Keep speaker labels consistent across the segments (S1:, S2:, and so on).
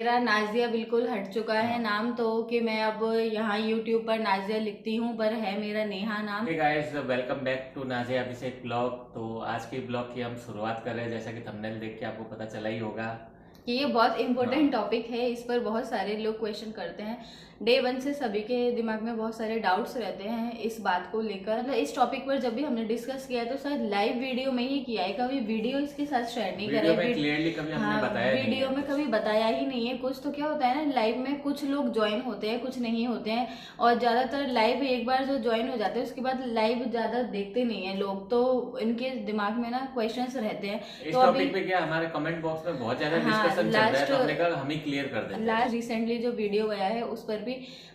S1: मेरा नाज़िया बिल्कुल हट चुका है नाम तो कि मैं अब यहाँ यूट्यूब पर नाज़िया लिखती हूँ, पर है मेरा नेहा नाम।
S2: Hey guys, welcome back to Nazia Abhishek blog. तो आज के ब्लॉग की हम शुरुआत कर रहे हैं, जैसा कि थंबनेल देख के आपको पता चला ही होगा।
S1: कि ये बहुत इंपॉर्टेंट
S2: हाँ।
S1: टॉपिक है, इस पर बहुत सारे लोग क्वेश्चन करते हैं। डे वन से सभी के दिमाग में बहुत सारे डाउट्स रहते हैं इस बात को लेकर। मतलब इस टॉपिक पर जब भी हमने डिस्कस किया है तो शायद लाइव वीडियो में ही किया है, कभी वीडियो इसके साथ शेयर नहीं करा
S2: वीडियो
S1: है।
S2: में क्लियरली कभी हमने
S1: हाँ,
S2: बताया नहीं
S1: वीडियो
S2: है
S1: में
S2: कुछ।
S1: कभी बताया ही नहीं है कुछ। तो क्या होता है ना, लाइव में कुछ लोग ज्वाइन होते हैं, कुछ नहीं होते हैं। और ज़्यादातर लाइव एक बार जो ज्वाइन हो जाते हैं उसके बाद लाइव ज़्यादा देखते नहीं है लोग, तो इनके दिमाग में ना क्वेश्चंस रहते हैं।
S2: इस
S1: तो अभी
S2: टॉपिक पे क्या हमारे कमेंट बॉक्स में बहुत ज्यादा
S1: हाँ,
S2: डिस्कशन चल रहा है, तो हमने कहा हम ही क्लियर कर देते हैं।
S1: लास्ट रिसेंटली जो वीडियो गया है उस पर भी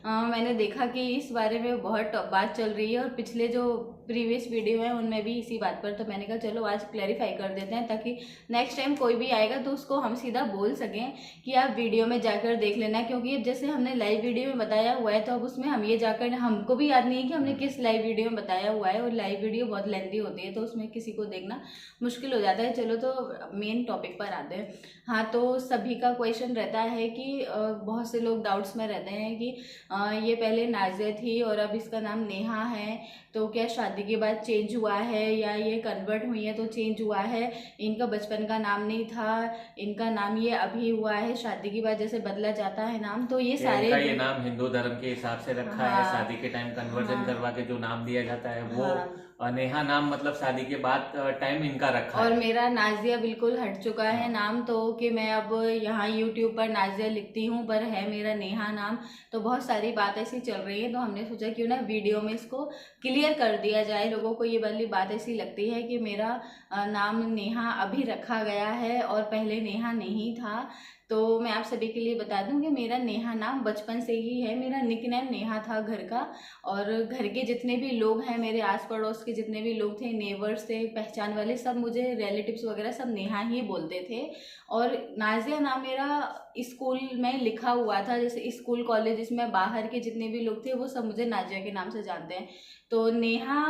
S1: मैंने देखा कि इस बारे में बहुत बात चल रही है, और पिछले जो प्रीवियस वीडियो है उनमें भी इसी बात पर। तो मैंने कहा चलो आज क्लैरिफाई कर देते हैं, ताकि नेक्स्ट टाइम कोई भी आएगा तो उसको हम सीधा बोल सकें कि आप वीडियो में जाकर देख लेना। क्योंकि अब जैसे हमने लाइव वीडियो में बताया हुआ है तो अब उसमें हम ये जाकर, हमको भी याद नहीं है कि हमने किस लाइव वीडियो में बताया हुआ है, और लाइव वीडियो बहुत लेंथी होती है तो उसमें किसी को देखना मुश्किल हो जाता है। चलो तो मेन टॉपिक पर आते हैं। हाँ, तो सभी का क्वेश्चन रहता है कि बहुत से लोग डाउट्स में रहते हैं कि ये पहले नाज़िया थी और अब इसका नाम नेहा है, तो क्या शादी के बाद चेंज हुआ है या ये कन्वर्ट हुई है तो चेंज हुआ है। इनका बचपन का नाम नहीं था, इनका नाम ये अभी हुआ है, शादी के बाद जैसे बदला जाता है नाम। तो ये सारे
S2: इनका ये नाम हिंदू धर्म के हिसाब से रखा है,
S1: हाँ,
S2: शादी के टाइम कन्वर्जन
S1: हाँ,
S2: करवा के जो नाम दिया जाता है वो
S1: हाँ।
S2: नेहा नाम, मतलब शादी के बाद टाइम इनका रखा
S1: और
S2: है।
S1: मेरा नाज़िया बिल्कुल हट चुका है
S2: हाँ।
S1: नाम तो कि मैं अब यहाँ यूट्यूब पर नाज़िया लिखती हूँ, पर है मेरा नेहा नाम। तो बहुत सारी बात ऐसी चल रही है तो हमने सोचा क्यों ना वीडियो में इसको क्लियर कर दिया जाए। लोगों को ये वाली बात ऐसी लगती है कि मेरा नाम नेहा अभी रखा गया है और पहले नेहा नहीं था। तो मैं आप सभी के लिए बता दूं कि मेरा नेहा नाम बचपन से ही है। मेरा निकनेम नेहा था घर का, और घर के जितने भी लोग हैं, मेरे आस पड़ोस के जितने भी लोग थे, नेबर्स थे, पहचान वाले, सब मुझे रिलेटिव्स वगैरह सब नेहा ही बोलते थे। और नाज़िया नाम मेरा स्कूल में लिखा हुआ था। जैसे स्कूल कॉलेज इसमें बाहर के जितने भी लोग थे वो सब मुझे नाज़िया के नाम से जानते हैं। तो नेहा,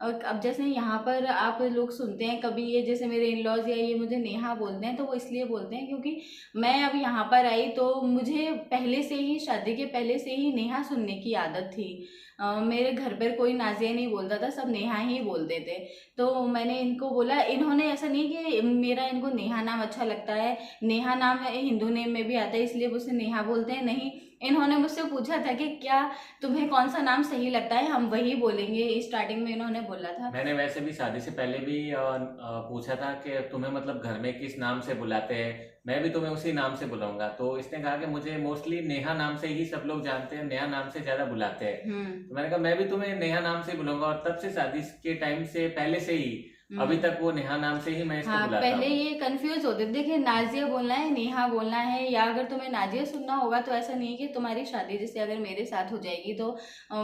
S1: अब जैसे यहाँ पर आप लोग सुनते हैं कभी, ये जैसे मेरे इन लॉज या ये मुझे नेहा बोलते हैं तो वो इसलिए बोलते हैं क्योंकि मैं अब यहाँ पर आई तो मुझे पहले से ही, शादी के पहले से ही नेहा सुनने की आदत थी। मेरे घर पर कोई नाज़िया नहीं बोलता था, सब नेहा ही बोलते थे। तो मैंने इनको बोला, इन्होंने ऐसा नहीं कि मेरा इनको नेहा नाम अच्छा लगता है, नेहा नाम हिंदू नेम में भी आता है इसलिए उसे नेहा बोलते हैं, नहीं। इन्होंने मुझसे पूछा था कि क्या तुम्हें कौन सा नाम सही लगता है, हम वही बोलेंगे। स्टार्टिंग में इन्होंने बोला था।
S2: मैंने वैसे भी शादी से पहले भी पूछा था कि तुम्हें मतलब घर में किस नाम से बुलाते हैं, मैं भी तुम्हें उसी नाम से बुलाऊंगा। तो इसने कहा कि मुझे मोस्टली नेहा नाम से ही सब लोग जानते हैं, नेहा नाम से ज्यादा बुलाते हैं। तो मैंने कहा मैं भी तुम्हें नेहा नाम से बुलाऊंगा, और तब से शादी के टाइम से पहले से ही अभी तक वो नेहा नाम से ही मैं इसको
S1: हाँ,
S2: बुलाता
S1: पहले
S2: हूँ।
S1: ये कंफ्यूज होते थे, देखिए नाज़िया बोलना है, नेहा बोलना है, या अगर तुम्हें नाज़िया सुनना होगा तो ऐसा नहीं है कि तुम्हारी शादी जैसे अगर मेरे साथ हो जाएगी तो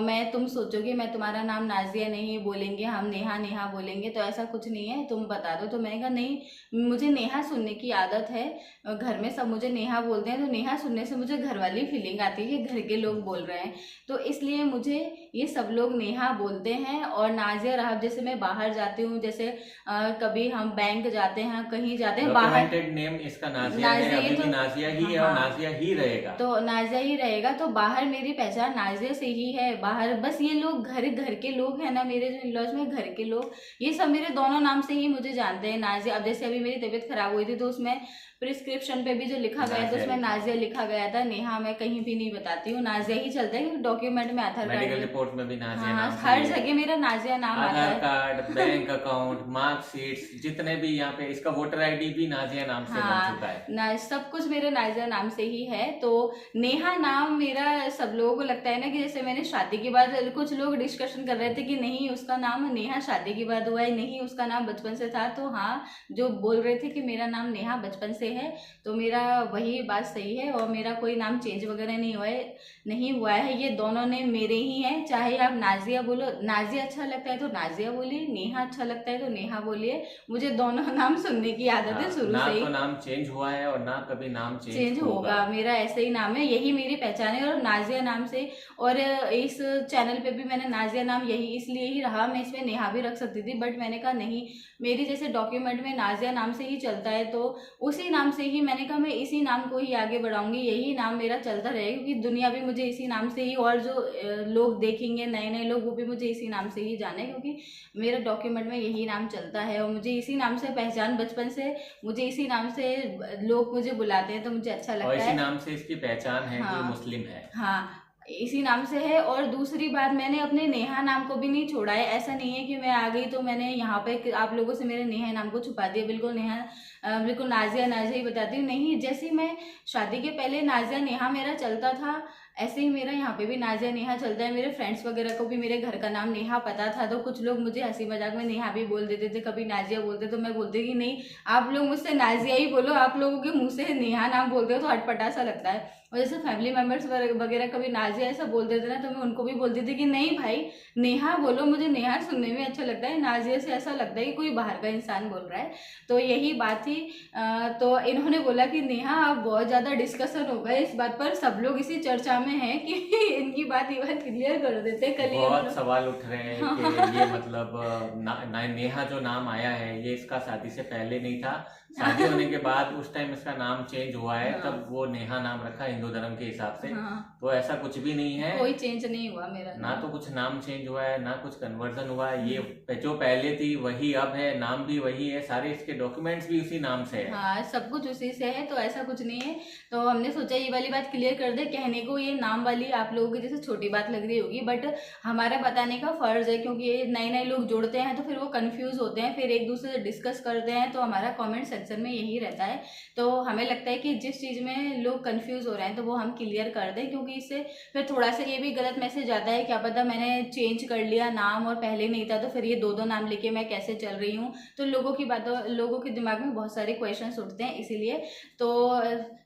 S1: मैं, तुम सोचोगे मैं तुम्हारा नाम नाज़िया नहीं बोलेंगे, हम नेहा नेहा बोलेंगे, तो ऐसा कुछ नहीं है, तुम बता दो। तो मैंने कहा नहीं, मुझे नेहा सुनने की आदत है। घर में सब मुझे नेहा बोलते हैं, तो नेहा सुनने से मुझे घर वाली फीलिंग आती है कि घर के लोग बोल रहे हैं, तो इसलिए मुझे ये सब लोग नेहा बोलते हैं। और नाज़िया रहा, जैसे मैं बाहर जाती हूँ, जैसे कभी हम बैंक जाते हैं, कहीं जाते हैं बाहर,
S2: डॉक्यूमेंटेड नेम इसका नाजिया है,
S1: नाज़िया
S2: अभी
S1: तो
S2: भी नाजिया ही है और
S1: हाँ,
S2: नाजिया ही रहेगा।
S1: तो नाज़िया ही रहेगा। तो बाहर मेरी पहचान नाज़िया से ही है। बाहर बस ये लोग, घर घर के लोग हैं ना, मेरे जो इन-लॉज में घर के लोग, ये सब मेरे दोनों नाम से ही मुझे जानते हैं, नाज़िया। अब जैसे अभी मेरी तबीयत खराब हुई थी तो उसमें प्रिस्क्रिप्शन पे भी जो लिखा गया था उसमें नाज़िया लिखा गया था, नेहा मैं कहीं भी नहीं बताती हूँ, नाज़िया ही चलता है, क्योंकि डॉक्यूमेंट में, आधार
S2: मेडिकल
S1: कार्ड,
S2: रिपोर्ट में भी नाजिया
S1: हाँ,
S2: नाम से
S1: हर
S2: ही है।
S1: जगह मेरा नाज़िया नाम आता
S2: आधार
S1: है।
S2: कार्ड, बैंक अकाउंट, मार्कशीट्स, जितने भी यहाँ पे, इसका वोटर आईडी भी नाजिया नाम से बन
S1: हाँ,
S2: चुका है।
S1: ना सब कुछ मेरे नाज़िया नाम से ही है। तो नेहा नाम मेरा, सब लोगों को लगता है ना कि जैसे मैंने शादी के बाद, कुछ लोग डिस्कशन कर रहे थे कि नहीं उसका नाम नेहा शादी के बाद हुआ है, नहीं उसका नाम बचपन से था। तो हाँ, जो बोल रहे थे कि मेरा नाम नेहा बचपन से है, तो मेरा वही बात सही है, और मेरा कोई नाम चेंज वगैरह नहीं हुआ है। ये दोनों नेम मेरे ही हैं। चाहे आप नाज़िया बोलो, नाज़िया अच्छा लगता है तो नाज़िया बोलिए, नेहा अच्छा लगता है तो नेहा बोलिए, मुझे दोनों नाम सुनने की आदत है
S2: हाँ,
S1: शुरू
S2: ना
S1: से ही।
S2: तो नाम चेंज हुआ है और ना कभी नाम चेंज
S1: चेंज
S2: होगा।
S1: होगा, मेरा ऐसे ही नाम है, यही मेरी पहचान है, और नाज़िया नाम से। और इस चैनल पे भी मैंने नाज़िया नाम यही इसलिए ही रहा, मैं इसमें नेहा भी रख सकती थी, बट मैंने कहा नहीं, मेरी जैसे डॉक्यूमेंट में नाज़िया नाम से ही चलता है तो उसी नाम से ही, मैंने कहा मैं इसी नाम को ही आगे बढ़ाऊंगी, यही नाम मेरा चलता रहेगा, क्योंकि दुनिया भी मुझे इसी नाम से ही, और जो लोग देखेंगे नए नए लोग, वो भी मुझे इसी नाम से ही जाने, क्योंकि मेरा डॉक्यूमेंट में यही नाम चलता है और मुझे इसी नाम से पहचान, बचपन से मुझे इसी नाम से लोग मुझे बुलाते हैं, तो मुझे अच्छा लगता
S2: और
S1: है।
S2: इसी नाम से इसकी पहचान है कि मुस्लिम है।
S1: हाँ, इसी नाम से है। और दूसरी बात, मैंने अपने नेहा नाम को भी नहीं छोड़ा है। ऐसा नहीं है कि मैं आ गई तो मैंने यहाँ पे आप लोगों से मेरे नेहा नाम को छुपा दिया। बिल्कुल नेहा, बिल्कुल नाजिया नाजिया ही बताती हूँ। नहीं, जैसे मैं शादी के पहले नाजिया नेहा मेरा चलता था, ऐसे ही मेरा यहाँ पे भी नाजिया नेहा चलता है। मेरे फ्रेंड्स वगैरह को भी मेरे घर का नाम नेहा पता था, तो कुछ लोग मुझे हंसी मजाक में नेहा भी बोल देते थे, कभी नाजिया बोलते, तो मैं बोलती कि नहीं, आप लोग मुझसे नाजिया ही बोलो, आप लोगों के मुंह से नेहा नाम बोलते हो तो अटपटा सा लगता है। और जैसे फैमिली मेम्बर्स वगैरह कभी नाजिया ऐसा बोल देते ना, तो मैं उनको भी बोलती थी कि नहीं भाई, नेहा बोलो, मुझे नेहा सुनने में अच्छा लगता है, नाजिया से ऐसा लगता है कि कोई बाहर का इंसान बोल रहा है। तो यही बात थी। तो इन्होंने बोला कि नेहा अब बहुत ज़्यादा डिस्कशन होगा इस बात पर, सब लोग इसी चर्चा में हैं कि इनकी बात ये बात क्लियर कर देते। कल
S2: बहुत सवाल उठ रहे हैं कि ये मतलब नेहा जो नाम आया है ये इसका शादी से पहले नहीं था, शादी होने के बाद उस टाइम इसका नाम चेंज हुआ है, तब वो नेहा नाम रखा हिंदू धर्म के हिसाब से। तो ऐसा कुछ भी नहीं है,
S1: कोई चेंज नहीं हुआ मेरा
S2: ना तो कुछ नाम चेंज हुआ है, ना कुछ कन्वर्जन हुआ है। ये जो पहले थी वही अब है, नाम भी वही है, सारे इसके डॉक्यूमेंट्स भी उसी नाम से है।
S1: हाँ, सब कुछ उसी से है, तो ऐसा कुछ नहीं है। तो हमने सोचा ये वाली बात क्लियर कर दे। कहने को ये नाम वाली आप लोगों की जैसे छोटी बात लग रही होगी, बट हमारा बताने का फर्ज है, क्योंकि ये नए नए लोग जुड़ते हैं तो फिर वो कंफ्यूज होते हैं, फिर एक दूसरे से डिस्कस करते हैं, तो हमारा कमेंट सेक्शन में यही रहता है। तो हमें लगता है कि जिस चीज़ में लोग कंफ्यूज हो रहे हैं तो वो हम क्लियर कर दें, क्योंकि इससे फिर थोड़ा सा ये भी गलत मैसेज आता है, क्या पता मैंने चेंज कर लिया नाम और पहले नहीं था, तो फिर ये दो नाम लेके मैं कैसे चल रही हूँ। तो लोगों के दिमाग में बहुत सारे क्वेश्चंस उठते हैं, इसीलिए तो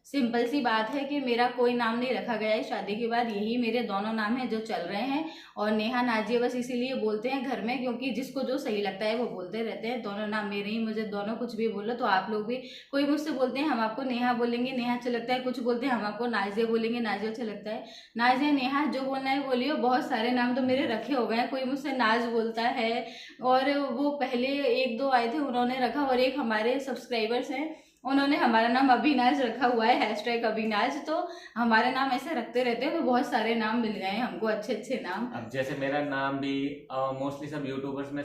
S1: सिंपल सी बात है कि मेरा कोई नाम नहीं रखा गया है शादी के बाद, यही मेरे दोनों नाम हैं जो चल रहे हैं। और नेहा नाजिया बस इसीलिए बोलते हैं घर में, क्योंकि जिसको जो सही लगता है वो बोलते रहते हैं। दोनों नाम मेरे ही, मुझे दोनों कुछ भी बोलो। तो आप लोग भी, कोई मुझसे बोलते हैं हम आपको नेहा बोलेंगे, नेहा अच्छा लगता है, कुछ बोलते हैं हम आपको नाजिया बोलेंगे, नाजिया अच्छा लगता है। नाजिया नेहा जो बोलना है बोलियो। बहुत सारे नाम तो मेरे रखे हो गए हैं, कोई मुझसे नाज बोलता है, और वो पहले 1-2 आए थे उन्होंने रखा, और एक हमारे सब्सक्राइबर्स हैं उन्होंने हमारा नाम अभिनाज रखा हुआ है, #अभिनाज। तो हमारे नाम ऐसे रखते रहते हैं, तो बहुत सारे नाम मिल गए हैं हमको, अच्छे अच्छे नाम।
S2: अब जैसे मेरा नाम भी मोस्टली सब यूट्यूबर्स में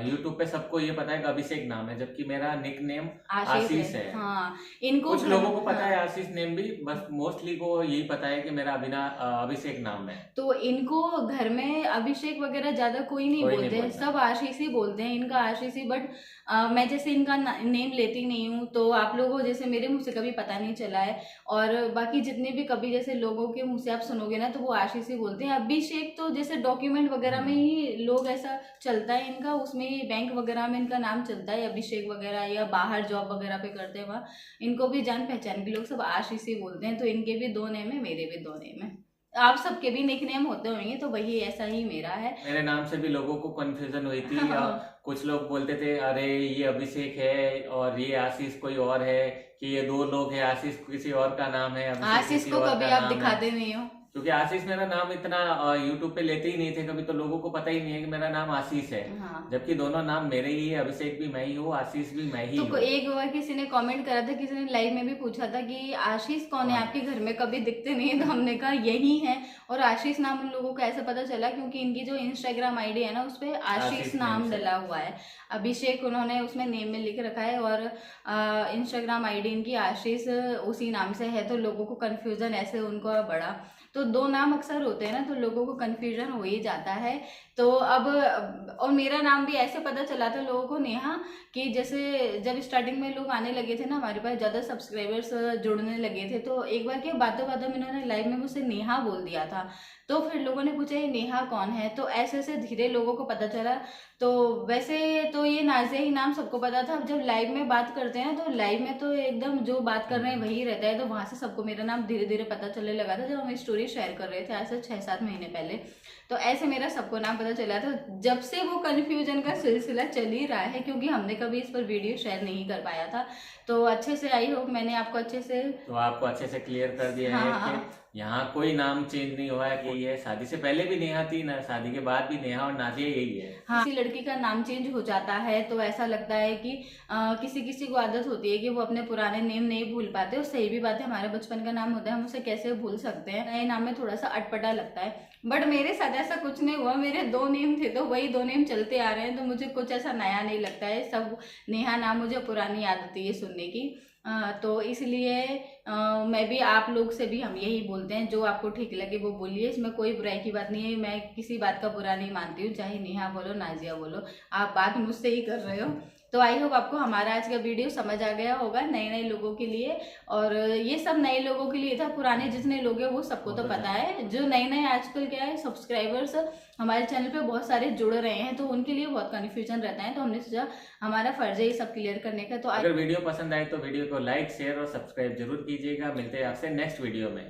S2: यूट्यूब पे सबको ये पता है कि अभिषेक नाम है, जबकि मेरा निक नेम आशीष है।
S1: हाँ, इनको
S2: कुछ लोगों को पता है आशीष नेम भी, बस मोस्टली को यही पता है कि मेरा अभिषेक नाम है।
S1: तो इनको घर में अभिषेक वगैरह ज्यादा कोई नहीं बोलते, सब आशीष ही बोलते हैं, इनका आशीष ही। बट मैं जैसे इनका नेम लेती नहीं हूँ, तो आप लोगों को जैसे मेरे मुंह से कभी पता नहीं चला है, और बाकी जितने भी कभी जैसे लोगों के मुंह से आप सुनोगे ना, तो वो आशीष ही बोलते हैं। अभिषेक तो जैसे डॉक्यूमेंट वगैरह में ही लोग ऐसा चलता है इनका, उसमें ही बैंक वगैरह में इनका नाम चलता है अभिषेक वगैरह, या बाहर जॉब वगैरह पे करते हैं वहाँ, इनको भी जान पहचान के लोग सब आशीष ही बोलते हैं। तो इनके भी 2 नेम है, मेरे भी 2 नेम है, आप सबके भी निक नेम होते होंगे, तो वही ऐसा ही मेरा है।
S2: मेरे नाम से भी लोगों को कंफ्यूजन हुई थी। कुछ लोग बोलते थे अरे ये अभिषेक है और ये आशीष कोई और है, कि ये 2 लोग हैं, आशीष किसी और का नाम है,
S1: आशीष को कभी आप दिखाते नहीं हो,
S2: क्योंकि आशीष मेरा नाम इतना यूट्यूब पे लेते ही नहीं थे कभी, तो लोगों को पता ही नहीं है कि मेरा नाम आशीष है।
S1: हाँ।
S2: जबकि दोनों नाम मेरे ही है, अभिषेक भी मैं ही हूँ, आशीष भी मैं ही हूँ।
S1: तो एक बार किसी ने कमेंट करा था, किसी ने लाइव में भी पूछा था कि आशीष कौन है, आपके घर में कभी दिखते नहीं है, तो हमने कहा यही है। और आशीष नाम उन लोगों को ऐसे पता चला क्योंकि इनकी जो इंस्टाग्राम आईडी है ना, उस पर आशीष नाम डला हुआ है, अभिषेक उन्होंने उसमें नेम में लिख रखा है, और इंस्टाग्राम आईडी इनकी आशीष उसी नाम से है। तो लोगों को कन्फ्यूजन ऐसे उनको बड़ा, तो 2 नाम अक्सर होते हैं ना, तो लोगों को कन्फ्यूजन हो ही जाता है। तो अब और मेरा नाम भी ऐसे पता चला था लोगों को नेहा, कि जैसे जब स्टार्टिंग में लोग आने लगे थे ना, हमारे पास ज़्यादा सब्सक्राइबर्स जुड़ने लगे थे, तो एक बार क्या बातों बातों में इन्होंने लाइव में मुझसे नेहा बोल दिया था। तो फिर लोगों ने पूछा ये नेहा कौन है, तो ऐसे ऐसे धीरे लोगों को पता चला। तो वैसे तो ये नाजिया ही नाम सबको पता था, अब जब लाइव में बात करते हैं तो लाइव में तो एकदम जो बात कर रहे हैं वही रहता है, तो वहाँ से सबको मेरा नाम धीरे धीरे पता चलने लगा था, जब हम स्टोरी शेयर कर रहे थे आज से 6-7 महीने पहले। तो ऐसे मेरा सबको नाम पता चला था। जब से वो कन्फ्यूजन का सिलसिला चल ही रहा है, क्योंकि हमने कभी इस पर वीडियो शेयर नहीं कर पाया था, तो अच्छे से आई होप मैंने आपको अच्छे से
S2: क्लियर कर दिया है कि यहाँ कोई नाम चेंज नहीं हुआ है कि ये शादी से पहले भी नेहा थी ना, शादी के बाद भी नेहा और नाजिया यही है।
S1: हाँ, किसी लड़की का नाम चेंज हो जाता है तो ऐसा लगता है कि किसी किसी को आदत होती है कि वो अपने पुराने नेम नहीं भूल पाते। और सही भी बात है, हमारा बचपन का नाम होता है, हम उसे कैसे भूल सकते हैं। नए नाम में थोड़ा सा अटपटा लगता है, बट मेरे साथ ऐसा कुछ नहीं हुआ। मेरे 2 नेम थे तो वही 2 नेम चलते आ रहे हैं, तो मुझे कुछ ऐसा नया नहीं लगता है। सब नेहा नाम मुझे पुरानी आदत है ये सुनने की। तो इसलिए मैं भी आप लोग से भी हम यही बोलते हैं, जो आपको ठीक लगे वो बोलिए, इसमें कोई बुराई की बात नहीं है। मैं किसी बात का बुरा नहीं मानती हूँ, चाहे नेहा बोलो नाजिया बोलो, आप बात मुझसे ही कर रहे हो। तो आई होप आपको हमारा आज का वीडियो समझ आ गया होगा नए नए लोगों के लिए। और ये सब नए लोगों के लिए था, पुराने जितने लोग हैं वो सबको तो पता है। जो नए नए आजकल क्या है सब्सक्राइबर्स हमारे चैनल पे बहुत सारे जुड़ रहे हैं, तो उनके लिए बहुत कन्फ्यूजन रहता है। तो हमने सोचा हमारा फर्ज है ये सब क्लियर करने का। तो
S2: अगर वीडियो पसंद आए तो वीडियो को लाइक शेयर और सब्सक्राइब जरूर कीजिएगा। मिलते हैं आपसे नेक्स्ट वीडियो में।